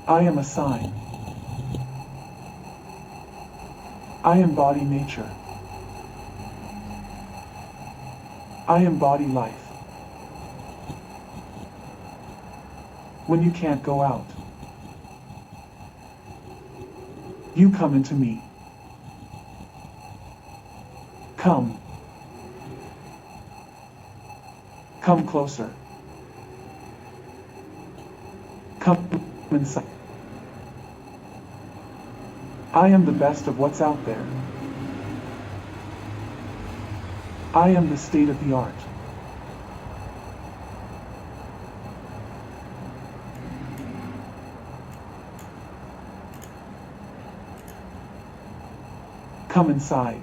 I am a sign. I embody nature. I embody life. When you can't go out, you come into me. Come. Come closer. Come inside. I am the best of what's out there. I am the state of the art. Come inside.